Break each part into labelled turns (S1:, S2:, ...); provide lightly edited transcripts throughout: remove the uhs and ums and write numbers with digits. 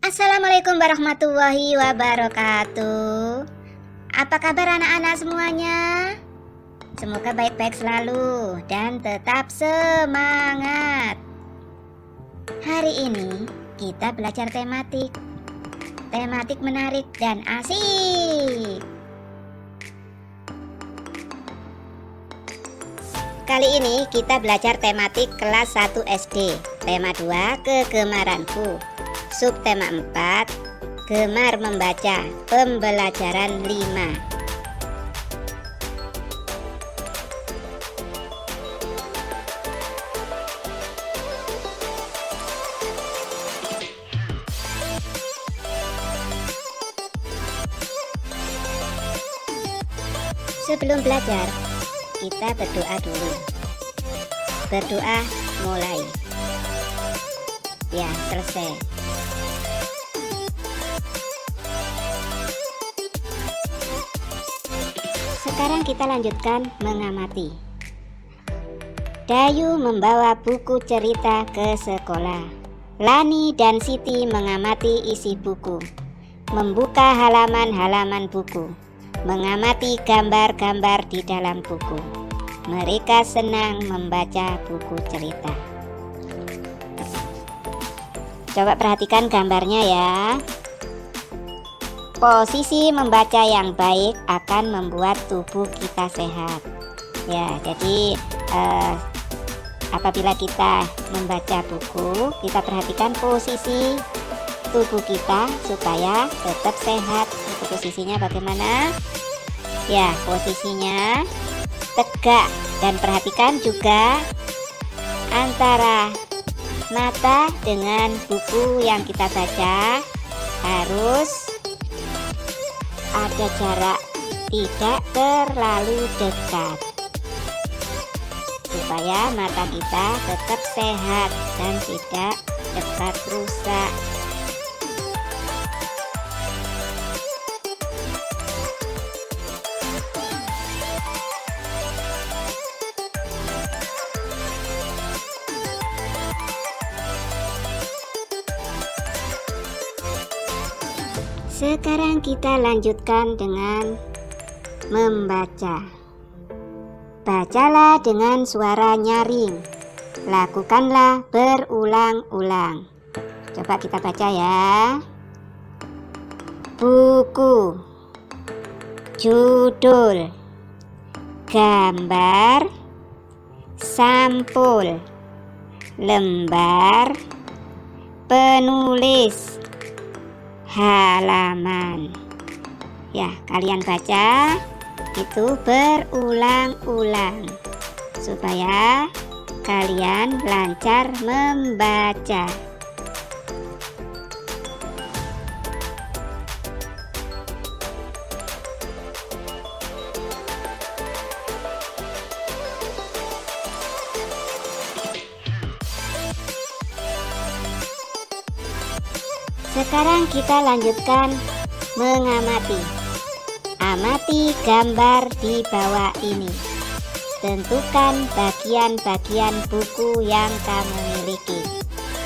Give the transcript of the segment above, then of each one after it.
S1: Assalamualaikum warahmatullahi wabarakatuh. Apa kabar anak-anak semuanya? Semoga baik-baik selalu dan tetap semangat. Hari ini kita belajar tematik. Tematik menarik dan asik. Kali ini kita belajar tematik kelas 1 SD. Tema 2, kegemaranku. Subtema 4, gemar membaca, pembelajaran 5. Sebelum belajar, kita berdoa dulu. Berdoa mulai. Ya, selesai. Sekarang kita lanjutkan mengamati. Dayu membawa buku cerita ke sekolah. Lani dan Siti mengamati isi buku, membuka halaman-halaman buku, mengamati gambar-gambar di dalam buku. Mereka senang membaca buku cerita. Coba perhatikan gambarnya ya. Posisi membaca yang baik akan membuat tubuh kita sehat. Ya, jadi apabila kita membaca buku, kita perhatikan posisi tubuh kita supaya tetap sehat. Itu posisinya bagaimana? Ya, posisinya tegak, dan perhatikan juga antara mata dengan buku yang kita baca harus ada jarak, tidak terlalu dekat, supaya mata kita tetap sehat dan tidak cepat rusak. Sekarang kita lanjutkan dengan membaca. Bacalah dengan suara nyaring. Lakukanlah berulang-ulang. Coba kita baca ya. Buku, judul, gambar, sampul, lembar, penulis, halaman. Ya, kalian baca itu berulang-ulang supaya kalian lancar membaca. Sekarang kita lanjutkan mengamati. Amati gambar di bawah ini. Tentukan bagian-bagian buku yang kamu miliki.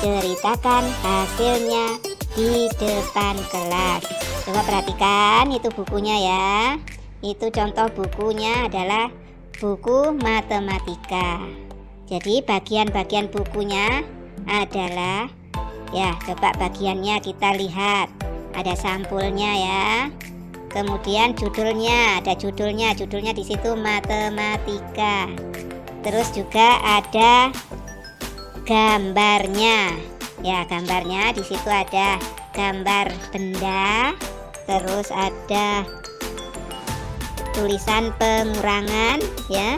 S1: Ceritakan hasilnya di depan kelas. Coba perhatikan itu bukunya ya. Itu contoh bukunya adalah buku matematika. Jadi bagian-bagian bukunya adalah, ya, coba bagiannya kita lihat. Ada sampulnya ya. Kemudian judulnya, ada judulnya di situ matematika. Terus juga ada gambarnya. Ya, gambarnya di situ ada gambar benda. Terus ada tulisan pengurangan ya.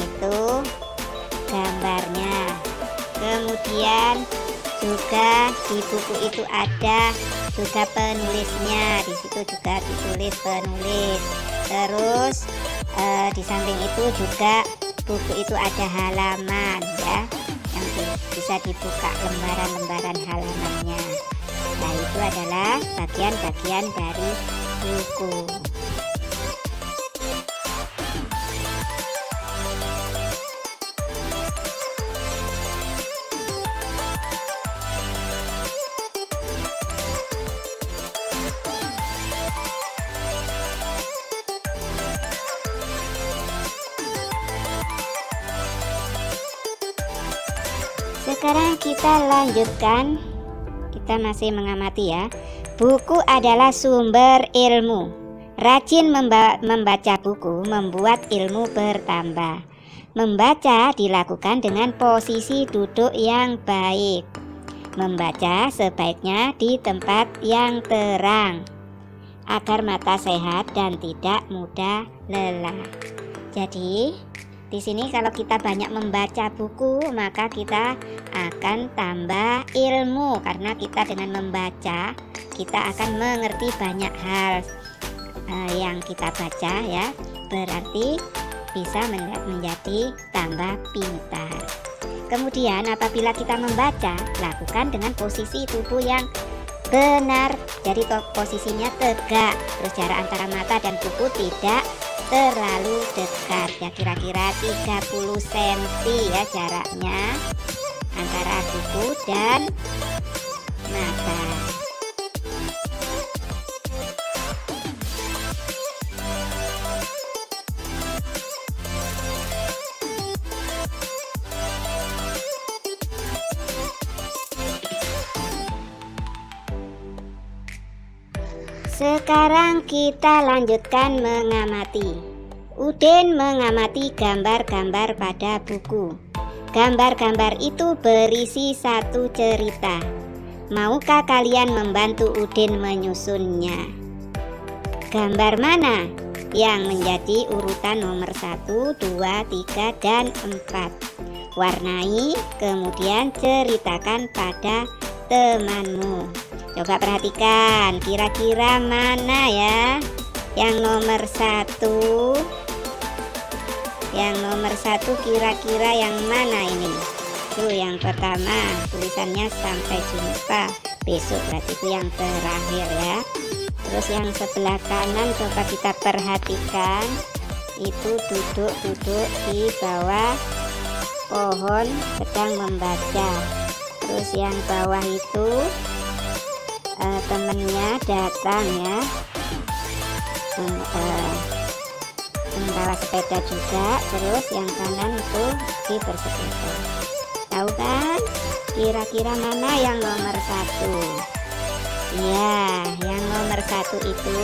S1: Itu gambarnya. Kemudian juga di buku itu ada juga penulisnya, di situ juga ditulis penulis. Terus di samping itu juga buku itu ada halaman ya, yang bisa dibuka lembaran-lembaran halamannya. Nah, itu adalah bagian-bagian dari buku. Sekarang kita lanjutkan. Kita masih mengamati ya. Buku adalah sumber ilmu. Rajin membaca buku membuat ilmu bertambah. Membaca dilakukan dengan posisi duduk yang baik. Membaca sebaiknya di tempat yang terang agar mata sehat dan tidak mudah lelah. Jadi di sini kalau kita banyak membaca buku, maka kita akan tambah ilmu, karena kita dengan membaca kita akan mengerti banyak hal yang kita baca ya. Berarti bisa menjadi tambah pintar. Kemudian apabila kita membaca, lakukan dengan posisi tubuh yang benar. Jadi posisinya tegak, terus jarak antara mata dan buku tidak terlalu dekat ya, kira-kira 30 cm ya jaraknya antara buku dan mata. Sekarang kita lanjutkan mengamati. Udin mengamati gambar-gambar pada buku. Gambar-gambar itu berisi satu cerita. Maukah kalian membantu Udin menyusunnya? Gambar mana yang menjadi urutan nomor 1, 2, 3, dan 4? Warnai, kemudian ceritakan pada temanmu. Coba perhatikan, kira-kira mana ya yang nomor 1? Yang nomor 1 kira-kira yang mana ini? Tuh yang pertama, tulisannya sampai jumpa besok, berarti itu yang terakhir ya. Terus yang sebelah kanan coba kita perhatikan, itu duduk di bawah pohon sedang membaca. Terus yang bawah itu temennya datang ya, membawa sepeda juga. Terus yang kanan itu di bersepeda. Tahu kan kira-kira mana yang nomor 1? Ya, yang nomor 1 itu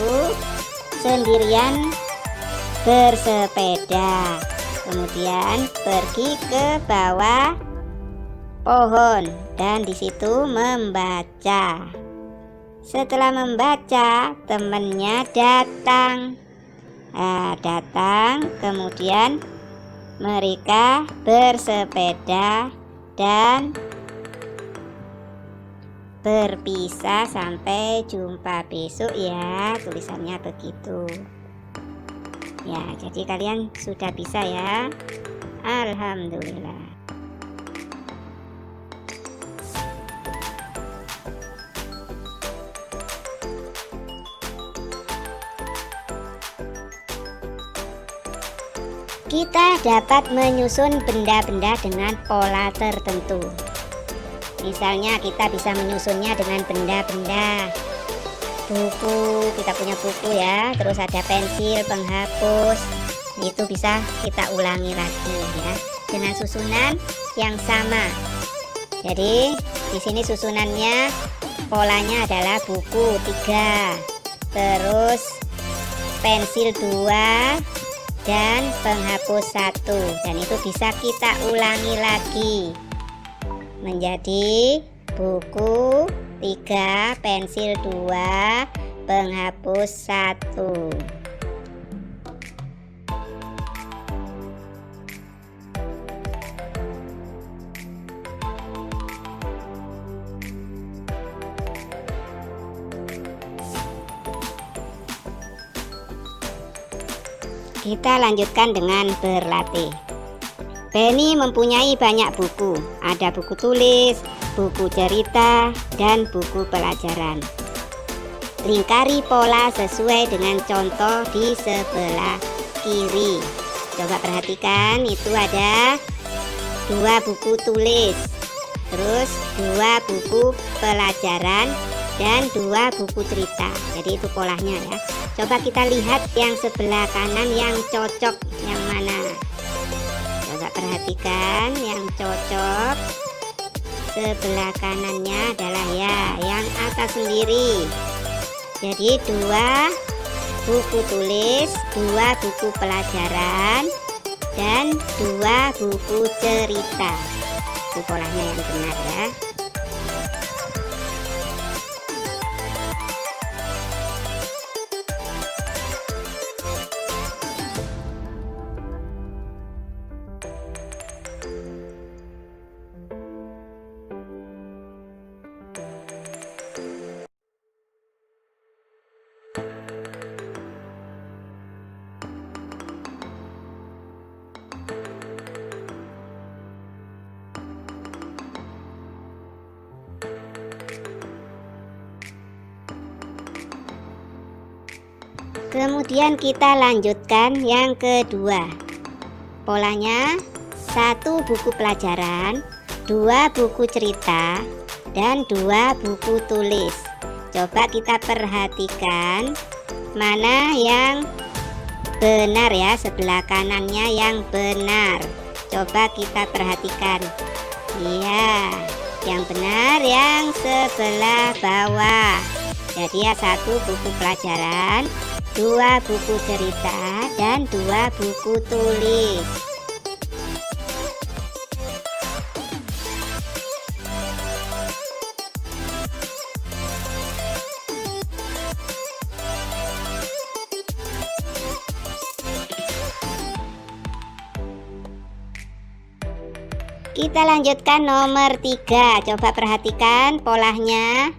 S1: sendirian bersepeda, kemudian pergi ke bawah pohon dan di situ membaca. Setelah membaca, temannya datang. Datang, kemudian mereka bersepeda dan berpisah sampai jumpa besok ya, tulisannya begitu. Ya, jadi kalian sudah bisa ya. Alhamdulillah. Kita dapat menyusun benda-benda dengan pola tertentu. Misalnya kita bisa menyusunnya dengan benda-benda buku, kita punya buku ya, terus ada pensil, penghapus, itu bisa kita ulangi lagi ya dengan susunan yang sama. Jadi di sini susunannya, polanya adalah buku 3, terus pensil 2 dan penghapus 1, dan itu bisa kita ulangi lagi menjadi buku 3, pensil 2, penghapus 1. Kita lanjutkan dengan berlatih. Benny mempunyai banyak buku. Ada buku tulis, buku cerita, dan buku pelajaran. Lingkari pola sesuai dengan contoh di sebelah kiri. Coba perhatikan, itu ada 2 buku tulis, terus 2 buku pelajaran, dan 2 buku cerita. Jadi itu polanya ya. Coba kita lihat yang sebelah kanan yang cocok yang mana. Coba perhatikan yang cocok. sebelah kanannya adalah ya yang atas sendiri. Jadi 2 buku tulis, 2 buku pelajaran, dan 2 buku cerita. Itu polanya yang benar ya. Kemudian kita lanjutkan yang kedua. Polanya 1 buku pelajaran, 2 buku cerita, dan 2 buku tulis. Coba kita perhatikan mana yang benar ya, sebelah kanannya yang benar. Coba kita perhatikan. Iya, yang benar yang sebelah bawah. Jadi ya 1 buku pelajaran, 2 buku cerita, dan 2 buku tulis. Kita lanjutkan nomor 3. Coba perhatikan polanya.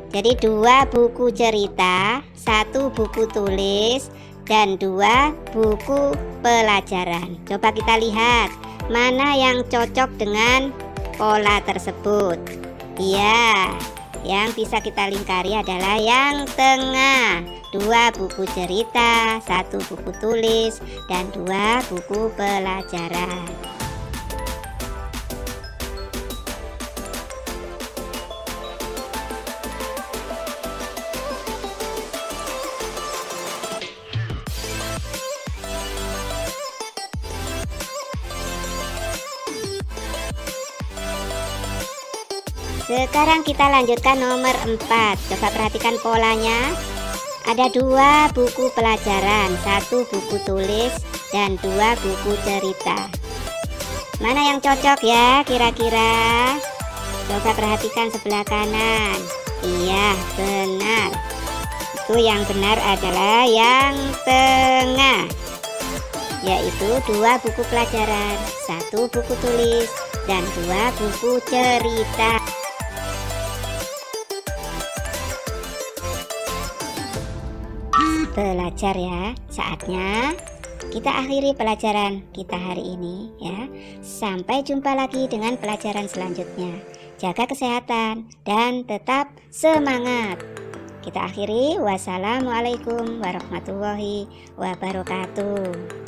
S1: Jadi 2 buku cerita, 1 buku tulis, dan 2 buku pelajaran. Coba kita lihat mana yang cocok dengan pola tersebut. Iya, yang bisa kita lingkari adalah yang tengah. 2 buku cerita, 1 buku tulis, dan 2 buku pelajaran. Sekarang kita lanjutkan nomor 4. Coba perhatikan polanya. Ada 2 buku pelajaran, 1 buku tulis, dan 2 buku cerita. Mana yang cocok ya kira-kira? Coba perhatikan sebelah kanan. Iya, benar. Itu yang benar adalah yang tengah, yaitu 2 buku pelajaran, 1 buku tulis, dan 2 buku cerita. Belajar ya, saatnya kita akhiri pelajaran kita hari ini ya. Sampai jumpa lagi dengan pelajaran selanjutnya. Jaga kesehatan dan tetap semangat. Kita akhiri. Wassalamualaikum warahmatullahi wabarakatuh.